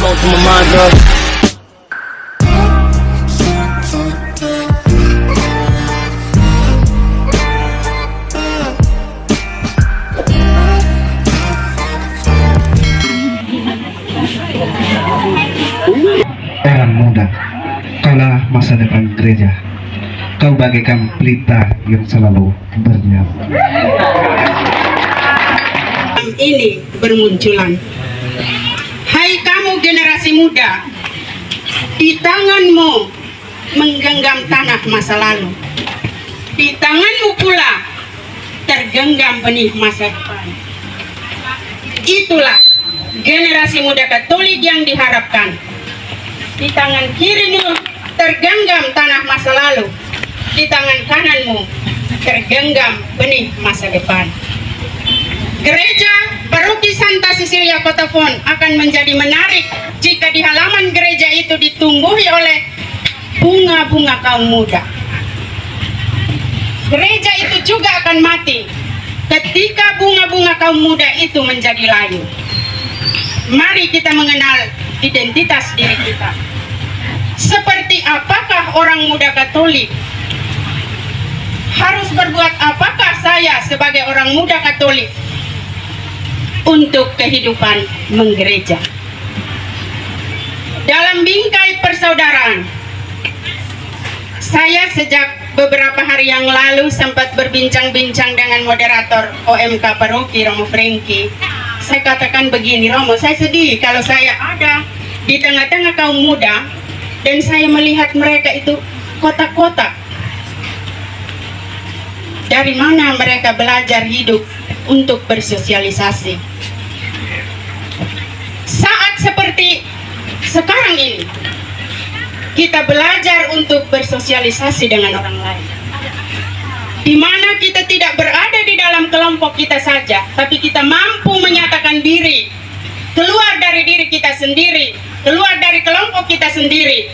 song to my mind, girl. Era muda, kaulah masa depan gereja. Kau bagaikan pelita yang selalu bernyala. Ini bermunculan. Hai kamu generasi muda, di tanganmu menggenggam tanah masa lalu. Di tanganmu pula tergenggam benih masa depan. Itulah generasi muda Katolik yang diharapkan. Di tangan kirimu tergenggam tanah masa lalu. Di tangan kananmu tergenggam benih masa depan. Gereja Paroki Santa Cecilia Kota Fon akan menjadi menarik jika di halaman gereja itu ditumbuhi oleh bunga-bunga kaum muda. Gereja itu juga akan mati ketika bunga-bunga kaum muda itu menjadi layu. Mari kita mengenal identitas diri kita. Seperti apakah orang muda Katolik? Harus berbuat apakah saya sebagai orang muda Katolik untuk kehidupan menggereja? Dalam bingkai persaudaraan, saya sejak beberapa hari yang lalu sempat berbincang-bincang dengan moderator OMK Paroki Romo Franky. Saya katakan begini, Romo, saya sedih kalau saya ada di tengah-tengah kaum muda dan saya melihat mereka itu kotak-kotak. Dari mana mereka belajar hidup untuk bersosialisasi? Saat seperti sekarang ini, kita belajar untuk bersosialisasi dengan orang lain. Di mana kita tidak berada di dalam kelompok kita saja, tapi kita mampu menyatakan diri, keluar dari diri kita sendiri, keluar dari kelompok kita sendiri,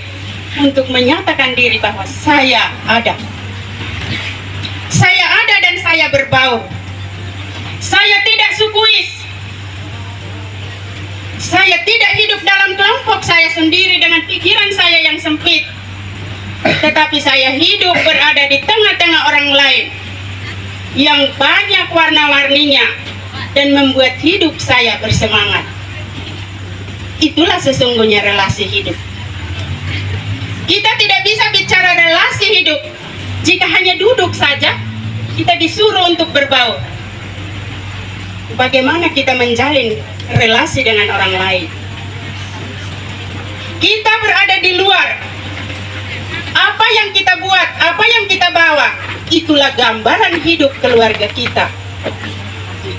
untuk menyatakan diri bahwa saya ada. Saya ada dan saya berbaur. Saya tidak sukuis. Saya tidak hidup dalam kelompok saya sendiri dengan pikiran saya yang sempit. Tetapi saya hidup berada di tengah-tengah orang lain yang banyak warna-warninya dan membuat hidup saya bersemangat. Itulah sesungguhnya relasi hidup. Kita tidak bisa bicara relasi hidup jika hanya duduk saja. Kita disuruh untuk berbaur. Bagaimana kita menjalin relasi dengan orang lain? Kita berada di luar. Apa yang kita buat, apa yang kita bawa, itulah gambaran hidup keluarga kita.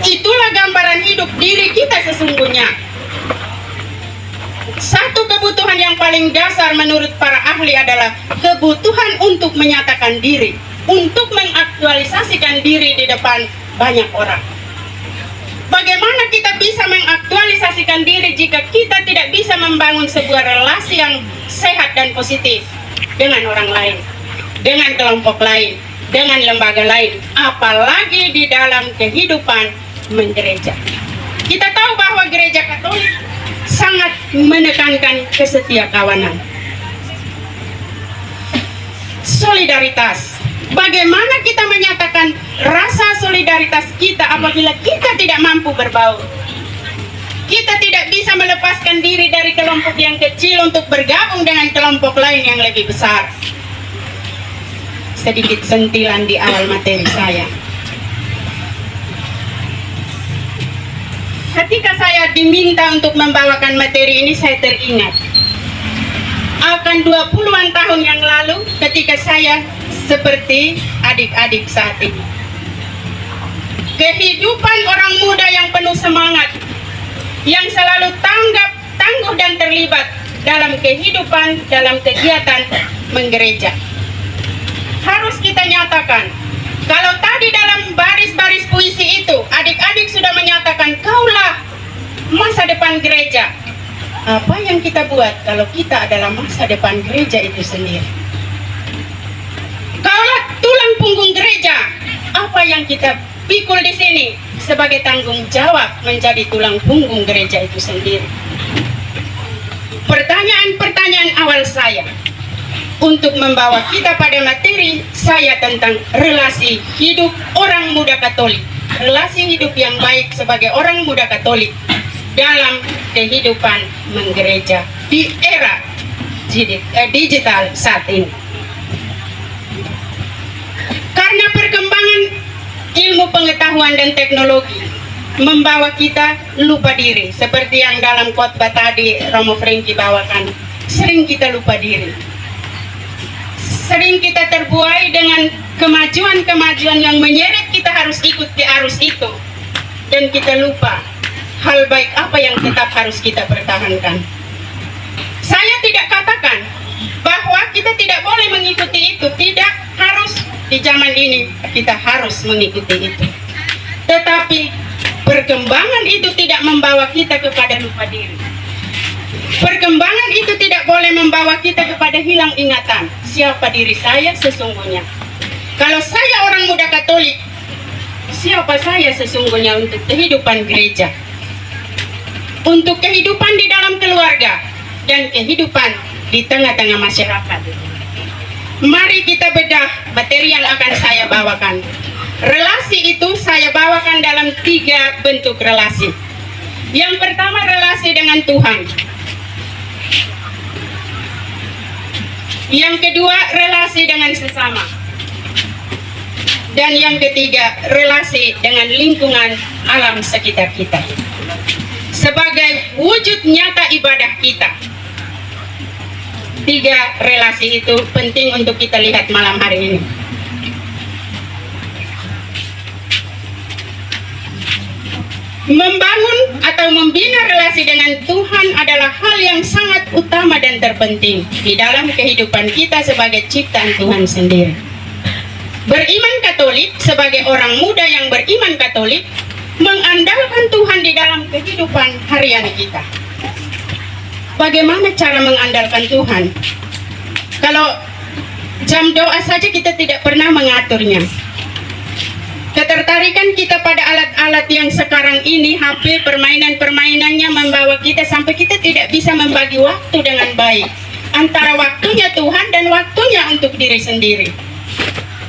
Itulah gambaran hidup diri kita sesungguhnya. Satu kebutuhan yang paling dasar menurut para ahli adalah kebutuhan untuk menyatakan diri, untuk mengaktualisasikan diri di depan banyak orang. Bagaimana kita bisa mengaktualisasikan diri jika kita tidak bisa membangun sebuah relasi yang sehat dan positif dengan orang lain, dengan kelompok lain, dengan lembaga lain, apalagi di dalam kehidupan menggereja. Kita tahu bahwa gereja Katolik sangat menekankan kesetiakawanan. Solidaritas. Bagaimana kita menyatakan rasa solidaritas kita apabila kita tidak mampu berbaur? Kita tidak bisa melepaskan diri dari kelompok yang kecil untuk bergabung dengan kelompok lain yang lebih besar. Sedikit sentilan di awal materi saya. Ketika saya diminta untuk membawakan materi ini, saya teringat akan 20-an tahun yang lalu ketika saya seperti adik-adik saat ini. Kehidupan orang muda yang penuh semangat, yang selalu tanggap, tangguh dan terlibat dalam kehidupan, dalam kegiatan menggereja. Harus kita nyatakan, kalau tadi dalam baris-baris puisi itu, adik-adik sudah menyatakan, kaulah masa depan gereja. Apa yang kita buat kalau kita adalah masa depan gereja itu sendiri? Kaulah tulang punggung gereja. Apa yang kita pikul di sini sebagai tanggung jawab menjadi tulang punggung gereja itu sendiri? pertanyaan awal saya untuk membawa kita pada materi saya tentang relasi hidup orang muda Katolik, relasi hidup yang baik sebagai orang muda Katolik dalam kehidupan menggereja di era digital saat ini. Karena perkembangan ilmu pengetahuan dan teknologi membawa kita lupa diri, seperti yang dalam khotbah tadi Romo Franky bawakan. Sering kita lupa diri, sering kita terbuai dengan kemajuan-kemajuan yang menyeret kita harus ikut ke arus itu, dan kita lupa hal baik apa yang tetap harus kita pertahankan. Saya tidak katakan bahwa kita tidak boleh mengikuti itu, tidak harus di zaman ini kita harus mengikuti itu. Tetapi perkembangan itu tidak membawa kita kepada lupa diri. Perkembangan itu tidak boleh membawa kita kepada hilang ingatan siapa diri saya sesungguhnya. Kalau saya orang muda Katolik, siapa saya sesungguhnya untuk kehidupan gereja, untuk kehidupan di dalam keluarga, dan kehidupan di tengah-tengah masyarakat. Mari kita bedah materi yang akan saya bawakan. Relasi itu saya bawakan dalam 3 bentuk relasi. Yang pertama, relasi dengan Tuhan. Yang kedua, relasi dengan sesama. Dan yang ketiga, relasi dengan lingkungan alam sekitar kita. Sebagai wujud nyata ibadah kita, 3 relasi itu penting untuk kita lihat malam hari ini. Membangun atau membina relasi dengan Tuhan adalah hal yang sangat utama dan terpenting di dalam kehidupan kita sebagai ciptaan Tuhan sendiri. Beriman Katolik, sebagai orang muda yang beriman Katolik, mengandalkan Tuhan di dalam kehidupan harian kita. Bagaimana cara mengandalkan Tuhan? Kalau jam doa saja kita tidak pernah mengaturnya. Ketertarikan kita pada alat-alat yang sekarang ini, HP, permainan-permainannya membawa kita sampai kita tidak bisa membagi waktu dengan baik antara waktunya Tuhan dan waktunya untuk diri sendiri,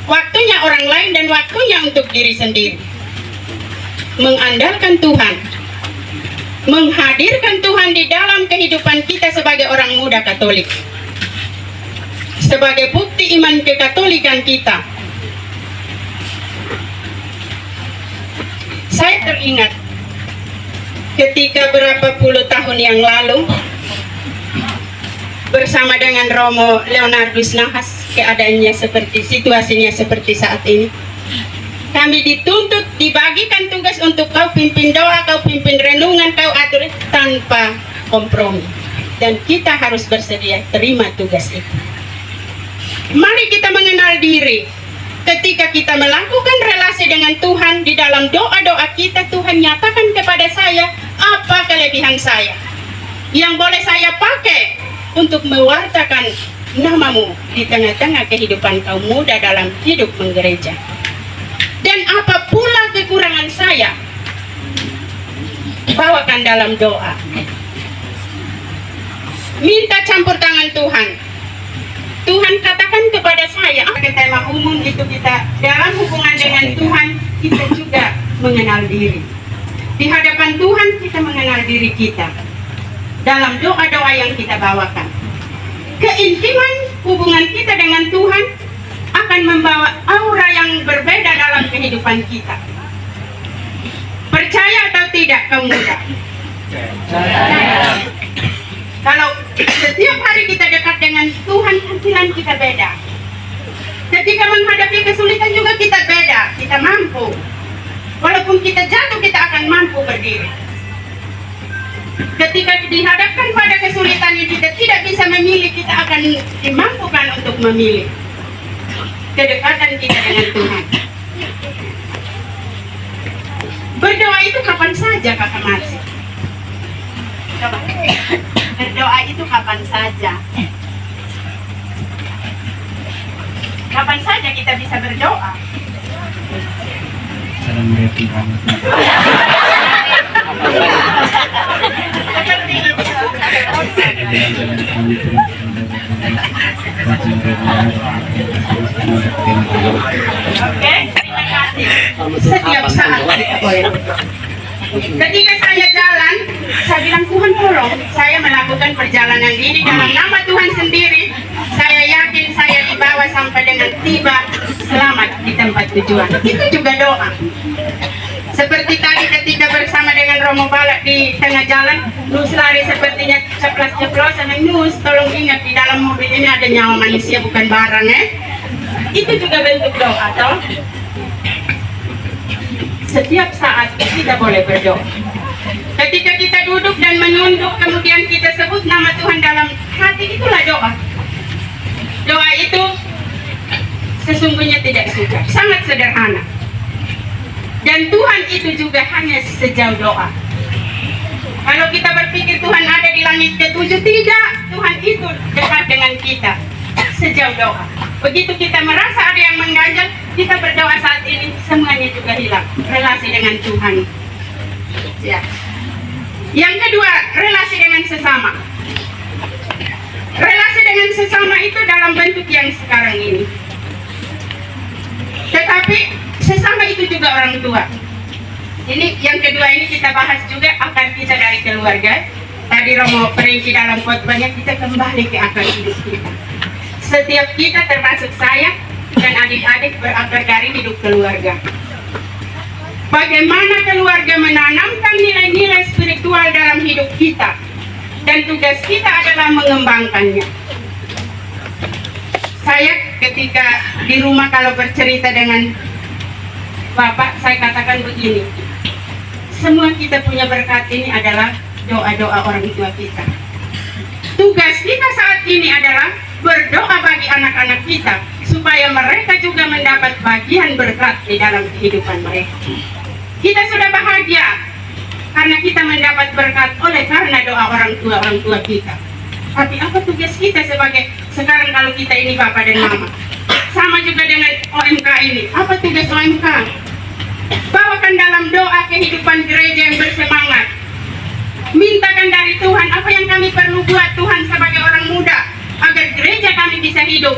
waktunya orang lain dan waktunya untuk diri sendiri. Mengandalkan Tuhan, menghadirkan Tuhan di dalam kehidupan kita sebagai orang muda Katolik, sebagai bukti iman kekatolikan kita. Saya teringat ketika berapa puluh tahun yang lalu bersama dengan Romo Leonardus Nahas, keadaannya seperti, situasinya seperti saat ini. Kami dituntut, dibagikan tugas untuk kau pimpin doa, kau pimpin renungan, kau atur tanpa kompromi. Dan kita harus bersedia terima tugas itu. Mari kita mengenal diri. Ketika kita melakukan relasi dengan Tuhan, di dalam doa-doa kita, Tuhan nyatakan kepada saya apa kelebihan saya yang boleh saya pakai untuk mewartakan namamu di tengah-tengah kehidupan kaum muda dalam hidup menggereja. Dan apa pula kekurangan saya, bawakan dalam doa. Minta campur tangan Tuhan. Tuhan katakan kepada saya, tema umum itu kita dalam hubungan dengan Tuhan, kita juga mengenal diri. Di hadapan Tuhan kita mengenal diri kita dalam doa-doa yang kita bawakan. Keintiman hubungan kita dengan Tuhan akan membawa aura yang berbeda dalam kehidupan kita. Percaya atau tidak kaum muda? Kalau setiap hari kita dekat dengan Tuhan, tampilan kita beda. Ketika menghadapi kesulitan juga kita beda, kita mampu. Walaupun kita jatuh, kita akan mampu berdiri. Ketika dihadapkan pada kesulitan yang kita tidak bisa memilih, kita akan dimampukan untuk memilih kedekatan kita dengan Tuhan. Berdoa itu kapan saja, Kakak Marsi? Coba. Berdoa itu kapan saja. Kapan saja kita bisa berdoa. Salam happy banget. Seperti itu. Oke, terima kasih. Setiap saat kita boleh. Ketika saya jalan, saya bilang Tuhan tolong, saya melakukan perjalanan ini dalam nama Tuhan sendiri. Saya yakin saya dibawa sampai dengan tiba selamat di tempat tujuan. Itu juga doa. Seperti tadi ketika bersama dengan Romo Balak di tengah jalan, Nus lari sepertinya ceplos-ceplosan. Nus, tolong ingat di dalam mobil ini ada nyawa manusia bukan barang Itu juga bentuk doa, toh. Setiap saat kita boleh berdoa. Ketika kita duduk dan menunduk, kemudian kita sebut nama Tuhan dalam hati, itulah doa. Doa itu sesungguhnya tidak sukar, sangat sederhana. Dan Tuhan itu juga hanya sejauh doa. Kalau kita berpikir Tuhan ada di langit ketujuh, tidak. Tuhan itu dekat dengan kita sejauh doa. Begitu kita merasa ada yang mengganjal, kita berdoa saat ini, semuanya juga hilang. Relasi dengan Tuhan. Ya. Yang kedua, relasi dengan sesama. Relasi dengan sesama itu dalam bentuk yang sekarang ini. Tetapi sesama itu juga orang tua. Ini yang kedua ini kita bahas juga akar kita dari keluarga. Tadi Romo perinci dalam khotbahnya, kita kembali ke akar hidup kita. Setiap kita termasuk saya dan adik-adik berakar dari hidup keluarga. Bagaimana keluarga menanamkan nilai-nilai spiritual dalam hidup kita, dan tugas kita adalah mengembangkannya. Saya ketika di rumah kalau bercerita dengan Bapak, saya katakan begini, semua kita punya berkat ini adalah doa-doa orang tua kita. Tugas kita saat ini adalah berdoa bagi anak-anak kita, supaya mereka juga mendapat bagian berkat di dalam kehidupan mereka. Kita sudah bahagia karena kita mendapat berkat oleh karena doa orang tua kita. Tapi apa tugas kita sebagai, sekarang kalau kita ini Bapak dan Mama, sama juga dengan OMK ini, apa tugas OMK? Bawakan dalam doa kehidupan gereja yang bersemangat. Mintakan dari Tuhan apa yang kami perlu buat Tuhan sebagai orang muda, agar gereja kami bisa hidup.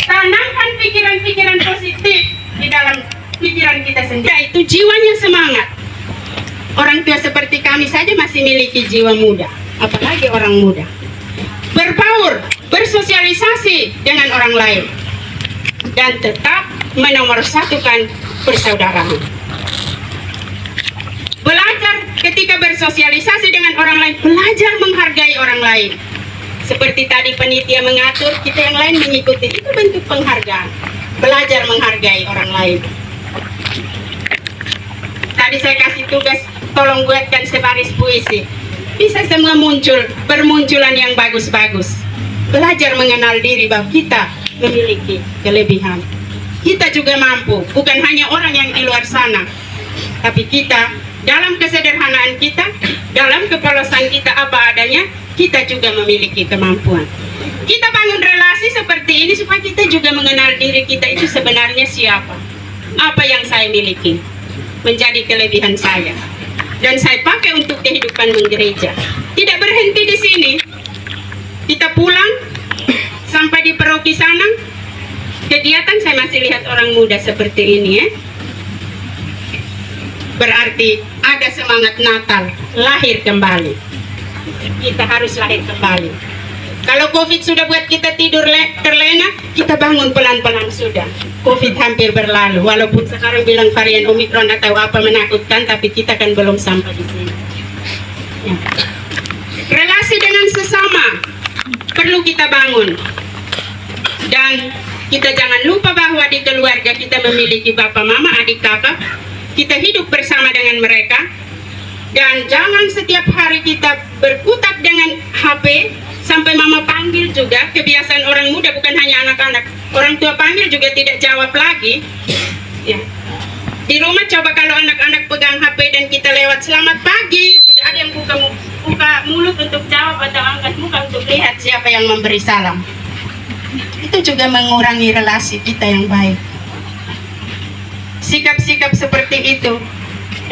Tanamkan pikiran-pikiran positif di dalam pikiran kita sendiri. Itu jiwanya semangat. Orang tua seperti kami saja masih memiliki jiwa muda, apalagi orang muda. Berbaur, bersosialisasi dengan orang lain, dan tetap menomorsatukan persaudaraan. Belajar ketika bersosialisasi dengan orang lain, belajar menghargai orang lain. Seperti tadi panitia mengatur, kita yang lain mengikuti, itu bentuk penghargaan. Belajar menghargai orang lain. Tadi saya kasih tugas, tolong buatkan sebaris puisi. Bisa semua muncul, bermunculan yang bagus-bagus. Belajar mengenal diri bahwa kita memiliki kelebihan. Kita juga mampu, bukan hanya orang yang di luar sana. Tapi kita, dalam kesederhanaan kita, dalam kepolosan kita apa adanya, kita juga memiliki kemampuan. Kita bangun relasi seperti ini supaya kita juga mengenal diri kita itu sebenarnya siapa. Apa yang saya miliki menjadi kelebihan saya. Dan saya pakai untuk kehidupan menggereja. Tidak berhenti di sini. Kita pulang sampai di paroki sana. Kegiatan saya masih lihat orang muda seperti ini Berarti ada semangat Natal, lahir kembali. Kita harus lahir kembali. Kalau COVID sudah buat kita tidur terlena, kita bangun pelan-pelan sudah. COVID hampir berlalu, walaupun sekarang bilang varian Omikron atau apa menakutkan, tapi kita kan belum sampai di sini. Ya. Relasi dengan sesama perlu kita bangun. Dan kita jangan lupa bahwa di keluarga kita memiliki bapak, mama, adik, kakak. Kita hidup bersama dengan mereka. Dan jangan setiap hari kita berkutat dengan HP, sampai mama panggil juga. Kebiasaan orang muda bukan hanya anak-anak, orang tua panggil juga tidak jawab lagi ya. Di rumah coba kalau anak-anak pegang HP dan kita lewat selamat pagi, tidak ada yang buka mulut untuk jawab atau angkat muka untuk lihat siapa yang memberi salam. Itu juga mengurangi relasi kita yang baik. Sikap-sikap seperti itu,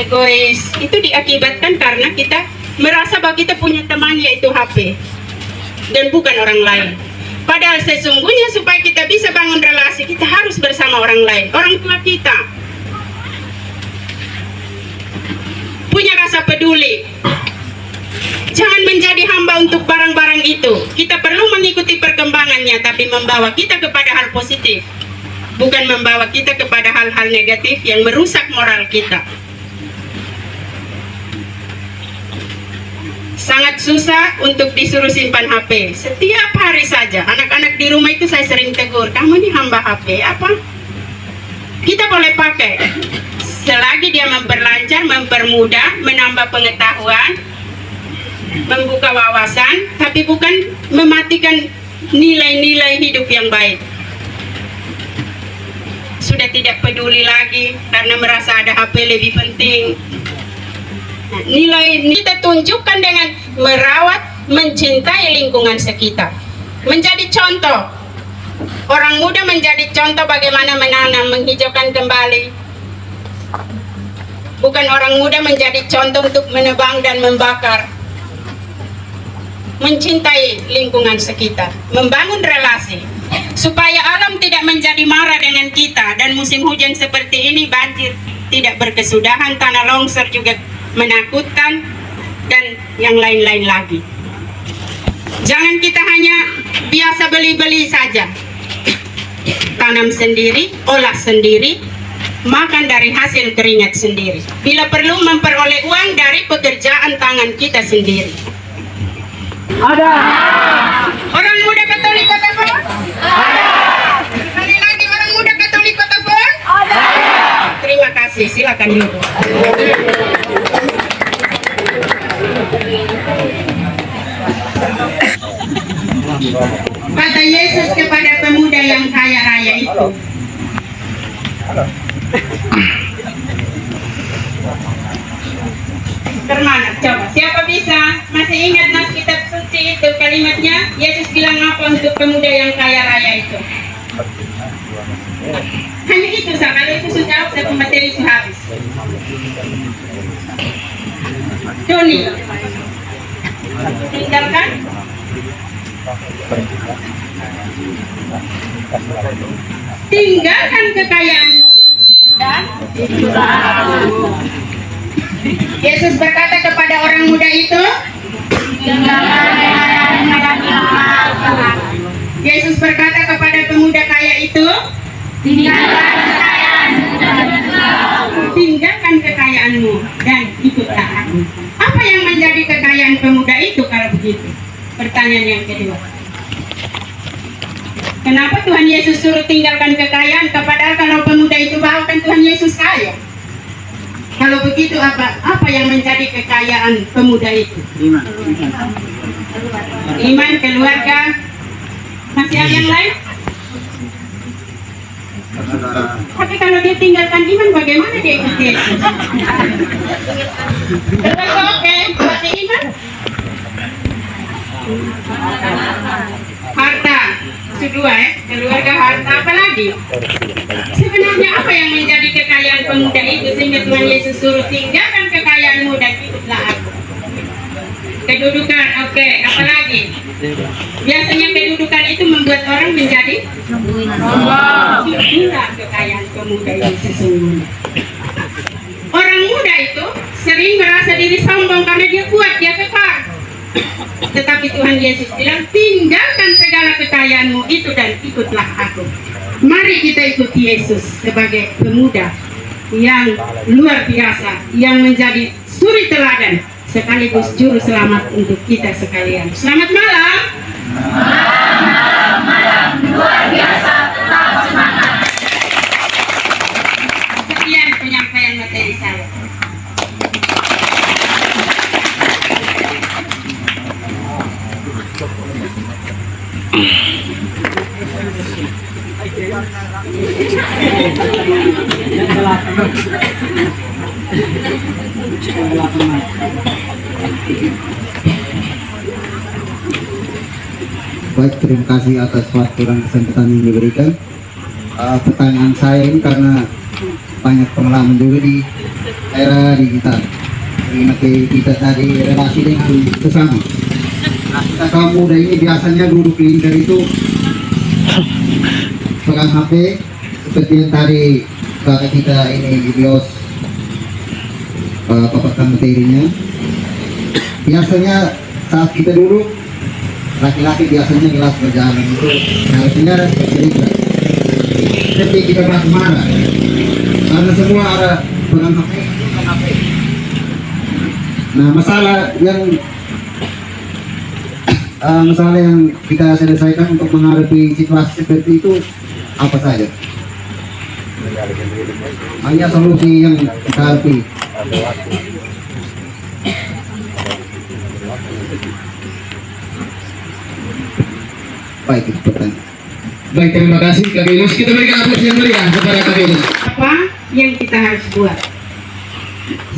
egois, itu diakibatkan karena kita merasa bahwa kita punya teman yaitu HP. dan bukan orang lain. Padahal sesungguhnya supaya kita bisa bangun relasi, kita harus bersama orang lain. Orang tua kita punya rasa peduli. Jangan menjadi hamba untuk barang-barang itu. Kita perlu mengikuti perkembangannya, tapi membawa kita kepada hal positif, bukan membawa kita kepada hal-hal negatif yang merusak moral kita. Sangat susah untuk disuruh simpan HP. Setiap hari saja, anak-anak di rumah itu saya sering tegur, kamu ini hamba HP apa? Kita boleh pakai selagi dia memperlancar, mempermudah, menambah pengetahuan, membuka wawasan, tapi bukan mematikan nilai-nilai hidup yang baik. Sudah tidak peduli lagi karena merasa ada HP lebih penting. Nah, nilai kita tunjukkan dengan merawat, mencintai lingkungan sekitar, menjadi contoh. Orang muda menjadi contoh bagaimana menanam, menghijaukan kembali. Bukan orang muda menjadi contoh untuk menebang dan membakar. Mencintai lingkungan sekitar, membangun relasi, supaya alam tidak menjadi marah dengan kita, dan musim hujan seperti ini banjir tidak berkesudahan, tanah longsor juga menakutkan, dan yang lain-lain lagi. Jangan kita hanya biasa beli-beli saja. Tanam sendiri, olah sendiri, makan dari hasil keringat sendiri. Bila perlu memperoleh uang dari pekerjaan tangan kita sendiri. Ada. Orang muda Katolik Kota Pon? Ada. Sekali lagi, orang muda Katolik Kota Pon? Ada. Terima kasih, silakan duduk. Kata Yesus kepada pemuda yang kaya raya itu, Termana, coba siapa bisa masih ingat nas kitab suci itu kalimatnya? Yesus bilang apa untuk pemuda yang kaya raya itu? Hanya itu saja. Kalau itu sudah satu materi sudah habis. Doni, tinggalkan. Tinggalkan kekayaanmu dan Yesus berkata kepada orang muda itu, Yesus berkata kepada pemuda kaya itu, tinggalkan kekayaanmu dan ikutlah aku. Apa yang menjadi kekayaan pemuda itu kalau begitu? Pertanyaan yang kedua. Kenapa Tuhan Yesus suruh tinggalkan kekayaan? Padahal kalau pemuda itu bawakan Tuhan Yesus kaya. Kalau begitu apa yang menjadi kekayaan pemuda itu? Iman, keluarga. Masih ada yang lain? Tapi kalau dia tinggalkan iman, bagaimana dia ikut Yesus? Keluarga oke, masih iman? Harta, kedua keluarga, harta, apa lagi? Sebenarnya apa yang menjadi kekayaan pemuda itu sehingga Tuhan Yesus suruh tinggalkan kekayaanmu dan ikutlah aku? Kedudukan, oke, apa lagi? Biasanya kedudukan itu membuat orang menjadi sombong. Itulah kekayaan pemuda ini sesungguhnya. Orang muda itu sering merasa diri sombong karena dia kuat, dia kekal. Tetapi Tuhan Yesus bilang, tinggalkan segala kekayaanmu itu dan ikutlah aku. Mari kita ikuti Yesus sebagai pemuda yang luar biasa, yang menjadi suri teladan sekaligus juru selamat untuk kita sekalian. Selamat malam. Malam luar biasa, tetap semangat. Sekian penyampaian materi saya. Baik, terima kasih atas waktu dan kesempatan yang diberikan. Pertanyaan saya ini karena banyak pengalaman juga di era digital. Mengenai kita tadi relasi dengan sesama. Nah, kita kaum muda ini biasanya duduk lingkar itu pegang HP seperti yang tadi kakak kita ini Gideos paparkan materinya. Biasanya saat kita duduk laki-laki biasanya gelas berjalan itu harusnya cerita. Tapi kita bahas mana? Karena semua ada pegang HP. Nah, masalah yang kita selesaikan untuk menghadapi situasi seperti itu apa saja? Hanya solusi yang kita hadapi. Baik, itu pertanyaan. Baik, terima kasih Kak Yunus. Kita berikan aplaus yang meriah kepada Kak Yunus. Apa yang kita harus buat?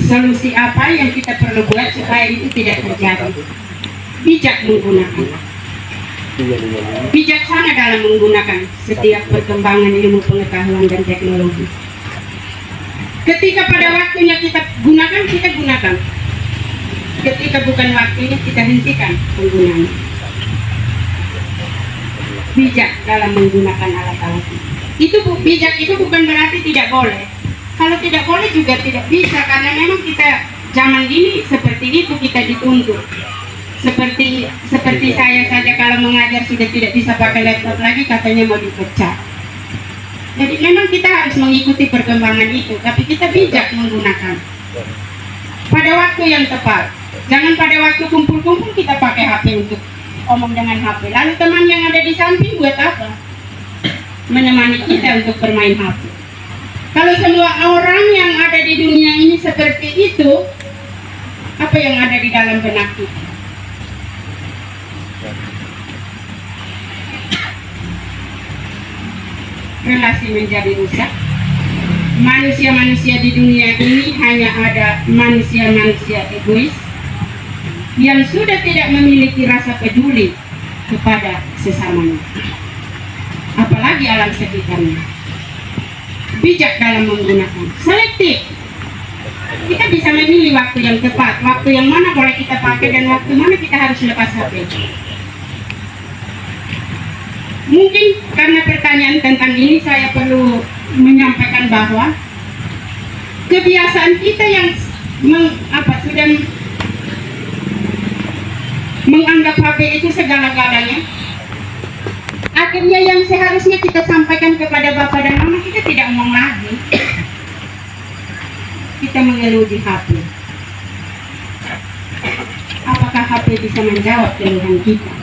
Solusi apa yang kita perlu buat supaya itu tidak terjadi? Bijak menggunakan. Bijaksana dalam menggunakan setiap perkembangan ilmu pengetahuan dan teknologi. Ketika pada waktunya kita gunakan, kita gunakan. Ketika bukan waktunya, kita hentikan penggunaannya. Bijak dalam menggunakan alat-alat itu. Bijak itu bukan berarti tidak boleh. Kalau tidak boleh juga tidak bisa, karena memang kita zaman ini seperti itu, kita dituntut. Seperti saya saja kalau mengajar sudah tidak bisa pakai laptop lagi, katanya mau dipecat. Jadi memang kita harus mengikuti perkembangan itu, tapi kita bijak menggunakan pada waktu yang tepat. Jangan pada waktu kumpul-kumpul kita pakai HP untuk omong dengan HP. Lalu teman yang ada di samping buat apa? Menemani kita untuk bermain HP. Kalau semua orang yang ada di dunia ini seperti itu, apa yang ada di dalam benak kita? Relasi menjadi rusak. Manusia-manusia di dunia ini hanya ada manusia-manusia egois yang sudah tidak memiliki rasa peduli kepada sesamanya, apalagi alam sekitarnya. Bijak dalam menggunakan, selektif. Kita bisa memilih waktu yang tepat, waktu yang mana boleh kita pakai dan waktu mana kita harus lepas HP. Mungkin karena pertanyaan tentang ini saya perlu menyampaikan bahwa kebiasaan kita yang sudah menganggap HP itu segala-galanya, akhirnya yang seharusnya kita sampaikan kepada bapak dan mama kita tidak ngomong lagi, kita mengeluh di HP. Apakah HP bisa menjawab keluhan kita?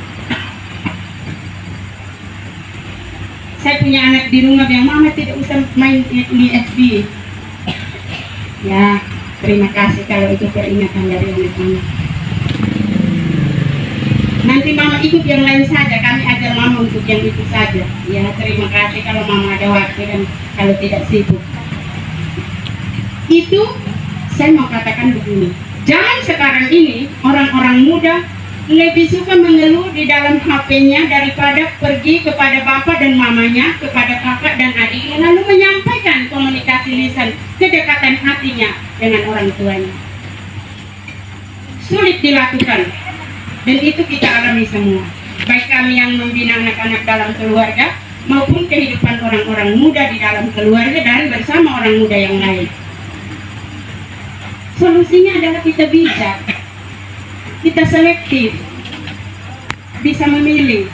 Saya punya anak di rumah yang mama tidak usah main di FB. Ya, terima kasih kalau itu peringatan dari anak-anak. Nanti mama ikut yang lain saja, kami ajar mama untuk yang itu saja. Ya, terima kasih kalau mama ada waktu dan kalau tidak sibuk. Itu saya mau katakan begini, zaman sekarang ini orang-orang muda lebih suka mengeluh di dalam HP-nya daripada pergi kepada bapak dan mamanya, kepada kakak dan adiknya, lalu menyampaikan komunikasi lisan, kedekatan hatinya dengan orang tuanya. Sulit dilakukan, dan itu kita alami semua, baik kami yang membina anak-anak dalam keluarga maupun kehidupan orang-orang muda di dalam keluarga dan bersama orang muda yang lain. Solusinya adalah kita bijak, kita selektif, bisa memilih.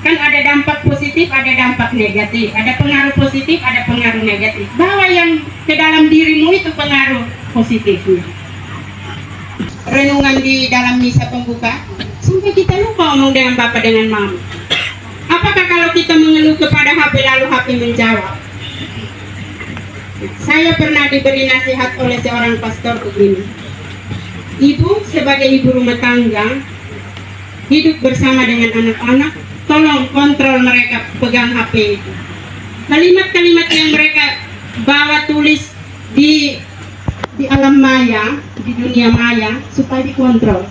Kan ada dampak positif, ada dampak negatif, ada pengaruh positif, ada pengaruh negatif. Bawa yang ke dalam dirimu itu pengaruh positifnya. Renungan di dalam misa pembuka, sampai kita lupa ngomong dengan bapak dengan mama. Apakah kalau kita mengeluh kepada HP lalu HP menjawab? Saya pernah diberi nasihat oleh seorang pastor begini. Ibu sebagai ibu rumah tangga, hidup bersama dengan anak-anak, tolong kontrol mereka pegang HP itu. Kalimat-kalimat yang mereka bawa tulis di alam maya, di dunia maya, supaya dikontrol.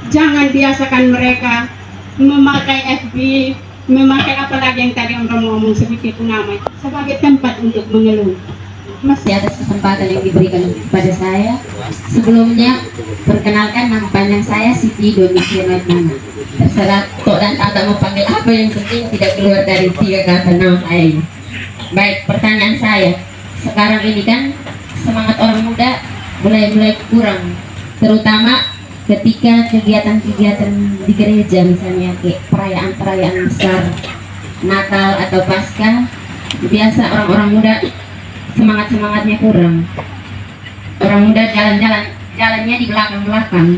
Jangan biasakan mereka memakai FB, memakai apalagi yang tadi Om ngomong sedikit nama, sebagai tempat untuk mengeluh. masih atas kesempatan yang diberikan kepada saya. Sebelumnya, perkenalkan nama panjang saya Siti Domitri Raitnana. Terserah Tok dan Tata mau panggil apa, yang penting tidak keluar dari 3 kata nama saya ini. Baik, pertanyaan saya. Sekarang ini kan semangat orang muda mulai kurang, terutama ketika kegiatan-kegiatan di gereja, misalnya kayak perayaan-perayaan besar Natal atau Paskah, biasa orang-orang muda semangatnya kurang. Orang muda jalannya di belakang-belakang.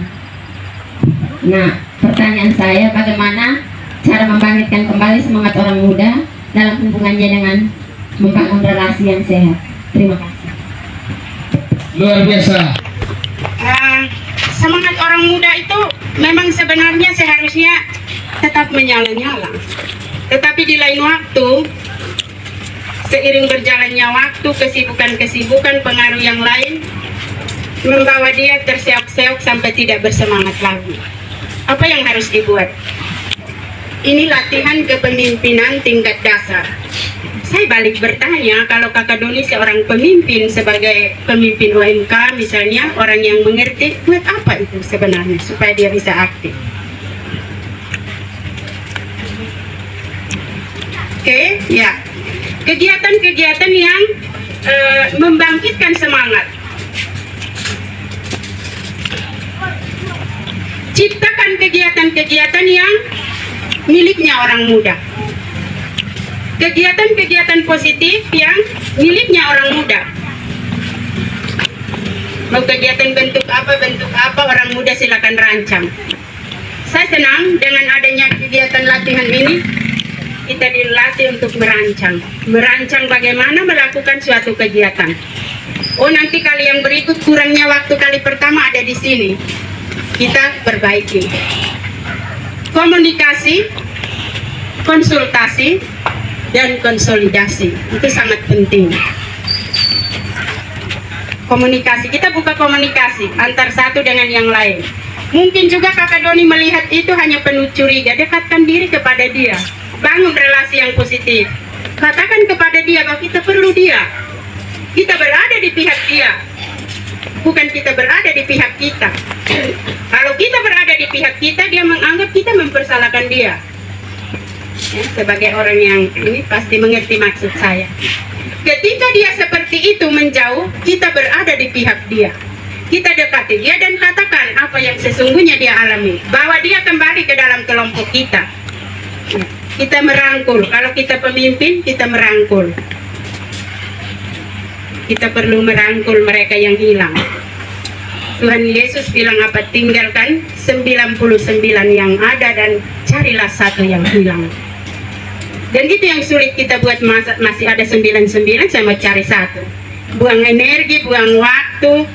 Nah, pertanyaan saya, bagaimana cara membangkitkan kembali semangat orang muda dalam hubungannya dengan membangun relasi yang sehat? Terima kasih. Luar biasa. Semangat orang muda itu memang sebenarnya seharusnya tetap menyala-nyala. Tetapi di lain waktu, seiring berjalannya waktu, kesibukan-kesibukan, pengaruh yang lain membawa dia terseok-seok sampai tidak bersemangat lagi. Apa yang harus dibuat? Ini latihan kepemimpinan tingkat dasar. Saya balik bertanya, kalau Kakak Doni seorang pemimpin, sebagai pemimpin OMK misalnya, orang yang mengerti, buat apa itu sebenarnya supaya dia bisa aktif? Oke, ya. Kegiatan-kegiatan yang membangkitkan semangat. Ciptakan kegiatan-kegiatan yang miliknya orang muda. Kegiatan-kegiatan positif yang miliknya orang muda. Mau kegiatan bentuk apa orang muda silakan rancang. Saya senang dengan adanya kegiatan latihan ini. Kita dilatih untuk merancang bagaimana melakukan suatu kegiatan. Oh, nanti kali yang berikut kurangnya waktu kali pertama ada di sini. Kita perbaiki. Komunikasi, konsultasi, dan konsolidasi itu sangat penting. Komunikasi, kita buka komunikasi antar satu dengan yang lain. Mungkin juga Kakak Doni melihat itu hanya penuh curiga, dekatkan diri kepada dia, bangun relasi yang positif, katakan kepada dia bahwa kita perlu dia, kita berada di pihak dia, bukan kita berada di pihak kita. Kalau kita berada di pihak kita, dia menganggap kita mempersalahkan dia. Ya, sebagai orang yang ini pasti mengerti maksud saya. Ketika dia seperti itu menjauh, kita berada di pihak dia, kita dekati dia dan katakan apa yang sesungguhnya dia alami, bawa dia kembali ke dalam kelompok kita. Kita merangkul. Kalau kita pemimpin, kita merangkul. Kita perlu merangkul mereka yang hilang. Tuhan Yesus bilang apa? Tinggalkan 99 yang ada dan carilah satu yang hilang. Dan itu yang sulit kita buat, masih ada 99, saya mau cari satu. Buang energi, buang waktu.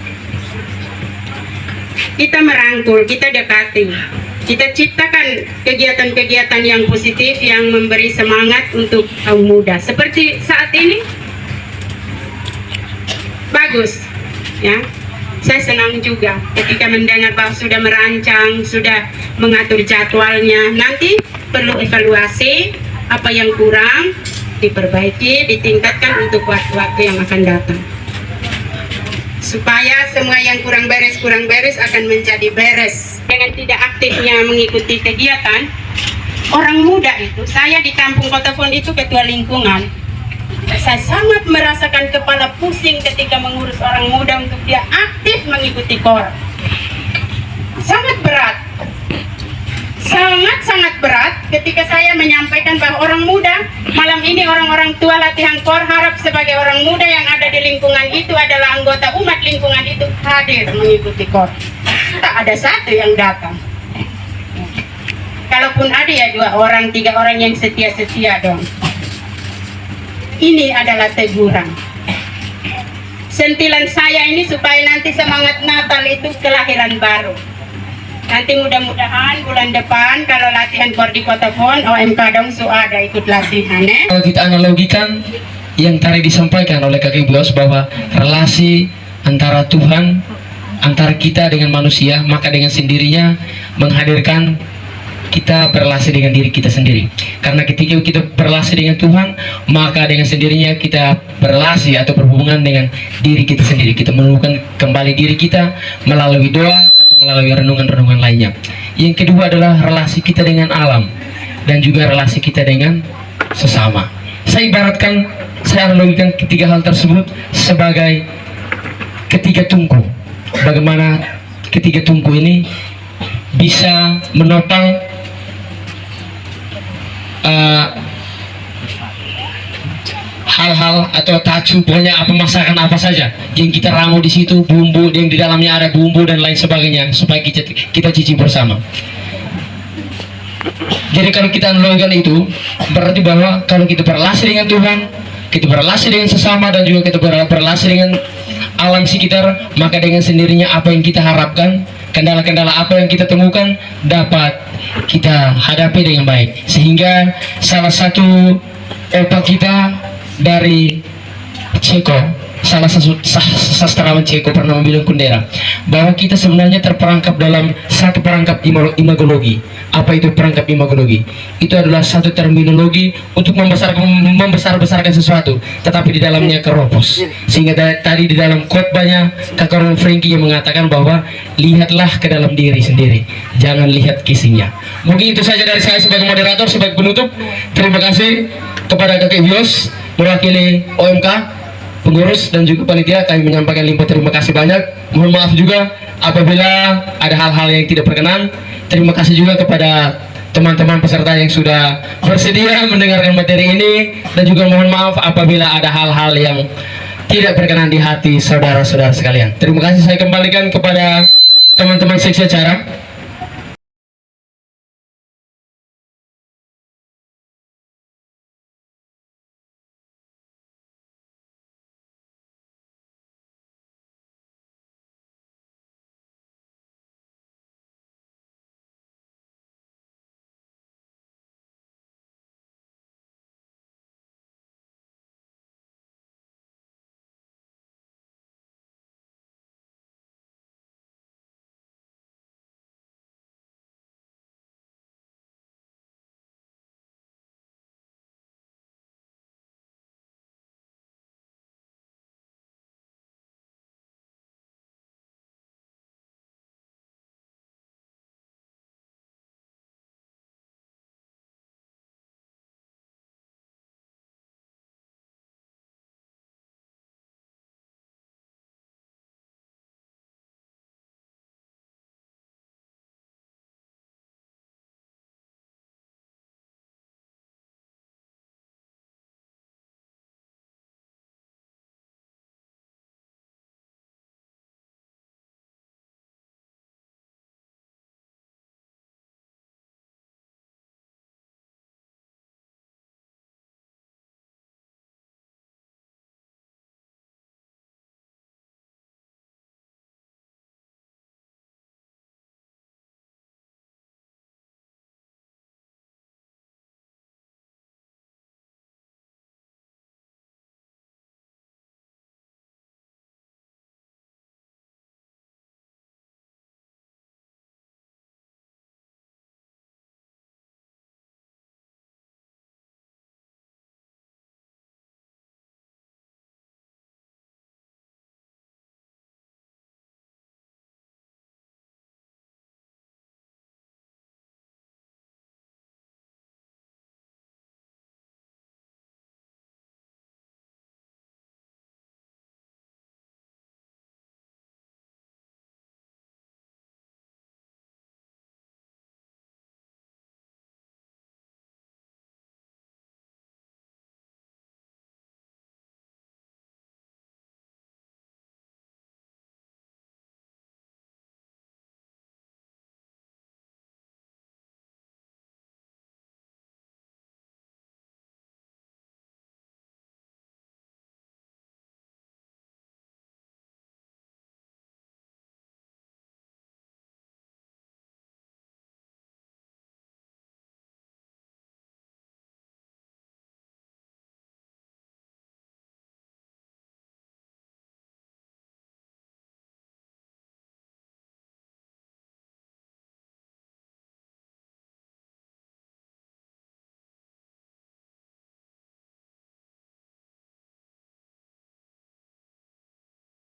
Kita merangkul, kita dekati. Kita ciptakan kegiatan-kegiatan yang positif yang memberi semangat untuk kaum muda. Seperti saat ini, bagus. Ya, saya senang juga ketika mendengar bahwa sudah merancang, sudah mengatur jadwalnya. Nanti perlu evaluasi. Apa yang kurang diperbaiki, ditingkatkan untuk waktu-waktu yang akan datang, supaya semua yang kurang beres akan menjadi beres. Dengan tidak aktifnya mengikuti kegiatan orang muda itu, saya di Kampung Kotafon itu ketua lingkungan, saya sangat merasakan kepala pusing ketika mengurus orang muda untuk dia aktif mengikuti KOR. Sangat berat. Sangat berat ketika saya menyampaikan bahwa orang muda malam ini, orang-orang tua latihan KOR harap sebagai orang muda yang ada di lingkungan itu adalah anggota umat lingkungan itu hadir mengikuti KOR. Tak ada satu yang datang. Kalaupun ada ya 2 orang, 3 orang yang setia-setia dong. Ini adalah teguran. Sentilan saya ini supaya nanti semangat Natal itu kelahiran baru. Nanti mudah-mudahan bulan depan kalau latihan KOR di Kotafon, OMK dong ada ikut latihan. Kalau kita analogikan yang tadi disampaikan oleh Kakek Bos bahwa relasi antara Tuhan, antara kita dengan manusia, maka dengan sendirinya menghadirkan kita berrelasi dengan diri kita sendiri. Karena ketika kita berrelasi dengan Tuhan, maka dengan sendirinya kita berrelasi atau berhubungan dengan diri kita sendiri. Kita menemukan kembali diri kita melalui doa atau melalui renungan-renungan lainnya. Yang kedua adalah relasi kita dengan alam dan juga relasi kita dengan sesama. Saya ibaratkan, saya analogikan ketiga hal tersebut sebagai ketiga tungku. Bagaimana ketiga tungku ini bisa menopang hal-hal atau tacu, pokoknya apa masakan apa saja yang kita ramu di situ, bumbu yang di dalamnya ada bumbu dan lain sebagainya, supaya kita cicip bersama. Jadi kalau kita analogikan itu, berarti bahwa kalau kita berrelasi dengan Tuhan, kita berrelasi dengan sesama, dan juga kita berrelasi dengan alam sekitar, maka dengan sendirinya apa yang kita harapkan, kendala-kendala apa yang kita temukan dapat kita hadapi dengan baik. Sehingga salah satu otak kita dari Ceko, salah satu sastrawan Ceko pernah bilang Kundera, bahwa kita sebenarnya terperangkap dalam satu perangkap imagologi. Apa itu perangkap imagologi? Itu adalah satu terminologi untuk membesar-besarkan sesuatu, tetapi di dalamnya keropos. Sehingga tadi di dalam khotbahnya Kakak Ron Frankie yang mengatakan bahwa lihatlah ke dalam diri sendiri, jangan lihat kisinya. Mungkin itu saja dari saya sebagai moderator, sebagai penutup. Terima kasih kepada Kakak Bios mewakili OMK, pengurus dan juga panitia. Kami menyampaikan limpah terima kasih banyak. Mohon maaf juga apabila ada hal-hal yang tidak berkenan. Terima kasih juga kepada teman-teman peserta yang sudah bersedia mendengarkan materi ini, dan juga mohon maaf apabila ada hal-hal yang tidak berkenan di hati saudara-saudara sekalian. Terima kasih, saya kembalikan kepada teman-teman seksi acara.